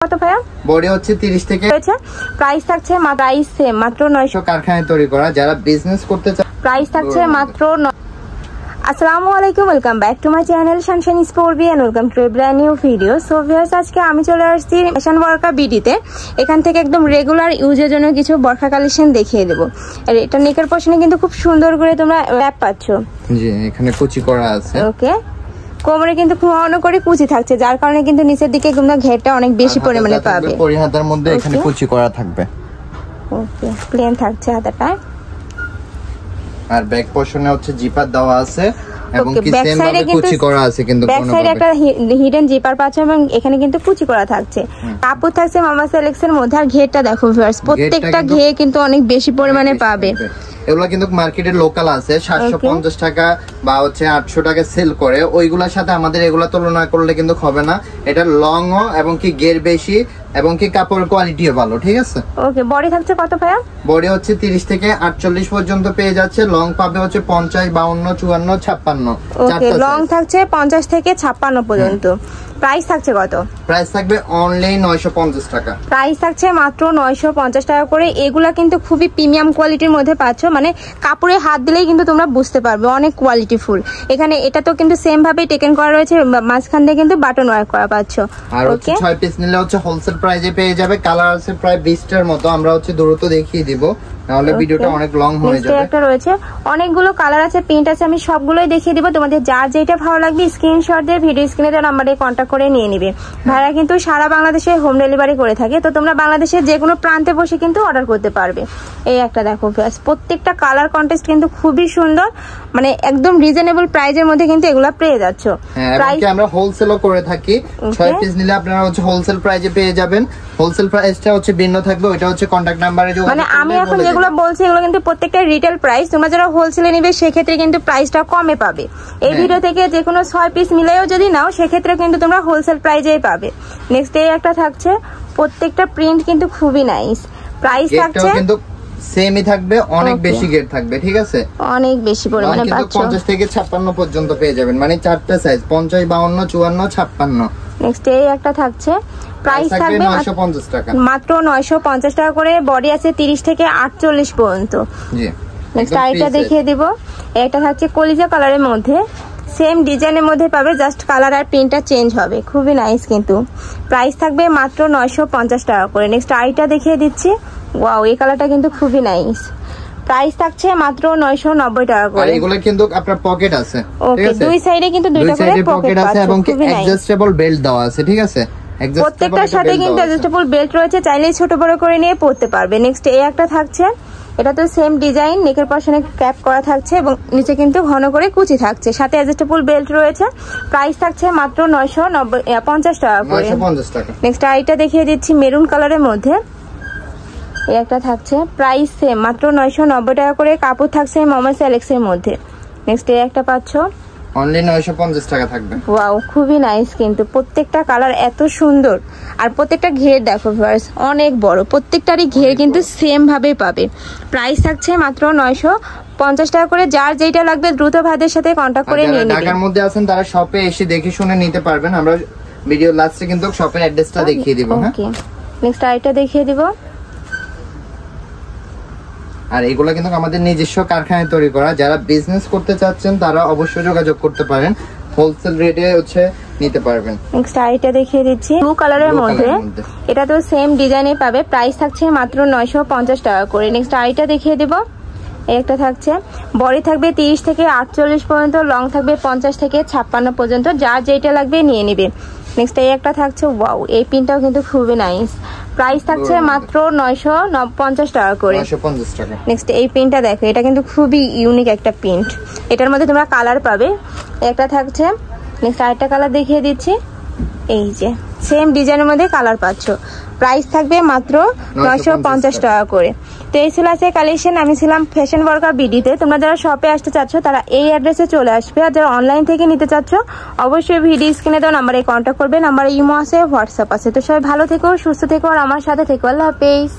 কত ভাইয়া? বডি হচ্ছে 30 থেকে রয়েছে। প্রাইস থাকছে মাত্র 900 কারখানায় তৈরি করা, যারা বিজনেস করতে চায় প্রাইস থাকছে মাত্র। আসসালামু আলাইকুম, welcome back to my channel Sunshine স্পোর্টবি and welcome to a brand new video. So viewers, আজকে আমি চলে আসছি ফ্যাশন ওয়ার্কা বিডিতে। এখান থেকে একদম রেগুলার ইউজের জন্য কিছু বরখা কালেকশন দেখিয়ে দেবো। আর এটা নেকের পশনে কিন্তু খুব সুন্দর করে তোমরা র্যাপ পাচ্ছ। জি, এখানে কুচি করা আছে। ওকে, কোমরে কিন্তু ঘন করে কুচি থাকছে, যার কারণে কিন্তু নিচের দিকে তোমরা ঘেরটা অনেক বেশি পরিমাণে পাবে। পরিহাতার মধ্যে এখানে কুচি করা থাকবে। ওকে, প্লেন থাকছে হাতাটা। আর ব্যাক পোরশনে হচ্ছে জিপার দেওয়া আছে এবং কি ব্যাক সেম সাইডে ভাবে কুচি করা আছে, কিন্তু ব্যাক সাইডে একটা হিডেন জিপার পাচ্ছ এবং এখানে কিন্তু কুচি করা থাকছে। কাপড় থাকছে মামা সিলেকশনের মধ্যে। আর ঘেরটা দেখো ভিউয়ার্স, প্রত্যেকটা ঘে কিন্তু অনেক বেশি পরিমাণে পাবে। এগুলা কিন্তু মার্কেটে লোকাল আছে 750 টাকা বা হচ্ছে 800 টাকা সেল করে, ওইগুলোর সাথে আমাদের এগুলা তুলনা করলে কিন্তু হবে না। এটা লং এবং কি গের বেশি এবং কি কাপড়ের কোয়ালিটিও ভালো, ঠিক আছে। ওকে, বডি থাকছে কত ভাইয়া? বডি হচ্ছে 30 থেকে 48 পর্যন্ত পেয়ে যাচ্ছে। লং পাবে হচ্ছে 50, 52, 54, 56। ওকে, লং থাকছে 50 থেকে 56 পর্যন্ত। প্রাইস থাকছে কত? প্রাইস থাকবে অনলি 950 টাকা। প্রাইস থাকছে মাত্র 950 টাকা করে। এগুলা কিন্তু খুবই প্রিমিয়াম কোয়ালিটির মধ্যে পাচ্ছ, মানে কাপড়ে হাত দিলেই কিন্তু তোমরা বুঝতে পারবে অনেক কোয়ালিটি ফুল। এখানে এটা তো কিন্তু সেম ভাবে টেকেন করা রয়েছে, মাঝখান দিয়ে কিন্তু বাটন ওয়ার্ক করা পাচ্ছ। আর হচ্ছে 6 পিস নিলে হচ্ছে হোলসেল প্রাইসে পেয়ে যাবে। কালার আছে প্রায় 20টার মতো, আমরা হচ্ছে দ্রুত দেখিয়ে দিব, নাহলে ভিডিওটা অনেক লং হয়ে যাবে। একটা রয়েছে, অনেকগুলো কালার আছে, প্রিন্ট আছে, আমি সবগুলোই দেখিয়ে দিব। তোমাদের যার যেটা ভালো লাগবে স্ক্রিনশট দিয়ে ভিডিও স্ক্রিনে দেওয়া নাম্বারে কন্ট্যাক্ট করে নিয়ে নিবে। ভাইরা কিন্তু সারা বাংলাদেশে হোম ডেলিভারি করে থাকে, তো তোমরা বাংলাদেশের যে কোনো প্রান্তে বসে কিন্তু অর্ডার করতে পারবে। এই একটা দেখো, প্রত্যেকটা কালার কন্টেস্ট কিন্তু খুবই সুন্দর, মানে একদম রিজনেবল প্রাইজের মধ্যে কিন্তু এগুলা পেয়ে যাচ্ছ। প্রাইস আমরা হোলসেলও করে থাকি। 6 পিস নিলে আপনারা হচ্ছে হোলসেল প্রাইজে পেয়ে যাবেন। হোলসেল প্রাইসটা হচ্ছে ভিন্ন থাকবে, ওটা হচ্ছে কন্টাক্ট নাম্বারে যোগাযোগ। মানে আমি এখন যেগুলো বলছি এগুলো কিন্তু প্রত্যেকটা রিটেল প্রাইস। তোমরা যারা হোলসেলে নিবে সেক্ষেত্রে কিন্তু প্রাইসটা কমে পাবে। এই ভিডিও থেকে যে কোনো 6 পিস মিলেও যদি নাও সেক্ষেত্রে কিন্তু তোমরা হোলসেল প্রাইজেই পাবে। নেক্সট এই একটা থাকছে, প্রত্যেকটা প্রিন্ট কিন্তু খুবই নাইস। প্রাইস থাকছে কিন্তু সেমই থাকবে, অনেক বেশি গেট থাকবে, ঠিক আছে, অনেক বেশি পরিমাণে পাচ্ছ। 50 থেকে 56 পর্যন্ত পেয়ে যাবেন, মানে চারটা সাইজ 50, 52, 54, 56। নেক্সট এই একটা থাকছে, প্রাইস থাকবে 950 টাকা, মাত্র 950 টাকা করে। বডি আছে 30 থেকে 48 পর্যন্ত। জি, নেক্সট আইটা দেখিয়ে দিব। এটা থাকছে কলিজা কালারের মধ্যে, সেম ডিজাইনের মধ্যে পাবে, জাস্ট কালার আর প্রিন্টটা চেঞ্জ হবে। খুবই নাইস কিন্তু। প্রাইস থাকবে মাত্র 950 টাকা করে। নেক্সট আইটা দেখিয়ে দিচ্ছি। ওয়াও, এই কালারটা কিন্তু খুবই নাইস। প্রাইস থাকছে মাত্র 990 টাকা করে। এগুলো কিন্তু আপনার পকেট আছে, ঠিক আছে। দুই সাইডে কিন্তু দুইটা করে পকেট আছে এবং অ্যাডজাস্টেবল বেল্ট দেওয়া আছে, ঠিক আছে। প্রত্যেকটার সাথে কিন্তু অ্যাডজাস্টেবল বেল্ট রয়েছে, চাইলেই ছোট বড় করে নিয়ে পরতে পারবে। নেক্সট এই একটা থাকছে, এটা তো সেম ডিজাইন, নেকের পশনে ক্যাপ করা থাকছে এবং নিচে কিন্তু ঘন করে কুচি থাকছে, সাথে অ্যাডজাস্টেবল বেল্ট রয়েছে। প্রাইস থাকছে মাত্র 950 টাকা করে। নেক্সট আইটা দেখিয়ে দিচ্ছি মেরুন কালারের মধ্যে। এই একটা থাকছে, প্রাইস সেম মাত্র 990 টাকা করে। কাপড় থাকছে মামা সিলেকশনের মধ্যে। নেক্সট এই একটা পাচ্ছ, অনলি 950 টাকা থাকবে। ওয়াও, খুবই নাইস কিন্তু। প্রত্যেকটা কালার এত সুন্দর, আর প্রত্যেকটা ঘের দেখো ভিউয়ার্স অনেক বড়, প্রত্যেকটারই ঘের কিন্তু সেম ভাবে পাবে। প্রাইস থাকছে মাত্র 950 টাকা করে। যার যেটা লাগবে দ্রুত ভাইদের সাথে কন্টাক্ট করে নিয়ে নেবেন। ঢাকার মধ্যে আছেন তারা শপে এসে দেখে শুনে নিতে পারবেন। আমরা ভিডিও লাস্টে কিন্তু শপের অ্যাড্রেসটা দেখিয়ে দিব। হ্যাঁ, ওকে, নেক্সট আইটা দেখিয়ে দিব। আর এগুলা কিন্তু আমাদের নিজস্ব কারখানায় তৈরি করা, যারা বিজনেস করতে চাচ্ছেন তারা অবশ্যই যোগাযোগ করতে পারেন, হোলসেল রেটে হচ্ছে নিতে পারবেন। নেক্সট আইটা দেখিয়ে দিচ্ছি ব্লু কালারের মধ্যে, এটা তো সেম ডিজাইনে পাবে। প্রাইস থাকছে মাত্র 950 টাকা করে। নেক্সট আইটা দেখিয়ে দিব। একটা থাকছে, বডি থাকবে 30 থেকে 48 পর্যন্ত, লং থাকবে 50 থেকে 56 পর্যন্ত। যার যেটা লাগবে নিয়ে নিবে। নেক্সট এই একটা থাকছে, ওয়াও, এই পিনটাও কিন্তু খুবই নাইস। প্রাইস থাকছে মাত্র 950 টাকা করে। নেক্সট এই পিনটা দেখো, এটা কিন্তু খুবই ইউনিক একটা প্রিন্ট, এটার মধ্যে তোমরা কালার পাবে। একটা থাকছে, নেক্সট আরেকটা কালার দেখিয়ে দিচ্ছি। এই যে সেম ডিজাইনের মধ্যে কালার পাচ্ছ। প্রাইস থাকবে মাত্র 950 টাকা করে। তো এই ছিল আছে কালেকশন। আমি ছিলাম ফ্যাশন ওয়ার্কা বিডিতে। তোমরা যারা শপে আসতে চাচ্ছ তারা এই অ্যাড্রেসে চলে আসবে, আর যারা অনলাইন থেকে নিতে চাচ্ছ অবশ্যই ভিডিও স্ক্রিনে দেওয়া নাম্বারে কন্ট্যাক্ট করবে। নাম্বারে ইমো আছে, হোয়াটসঅ্যাপ আছে। তো সবাই ভালো থেকো, সুস্থ থেকো, আর আমার সাথে থেকো। আল্লাহ হাফেজ।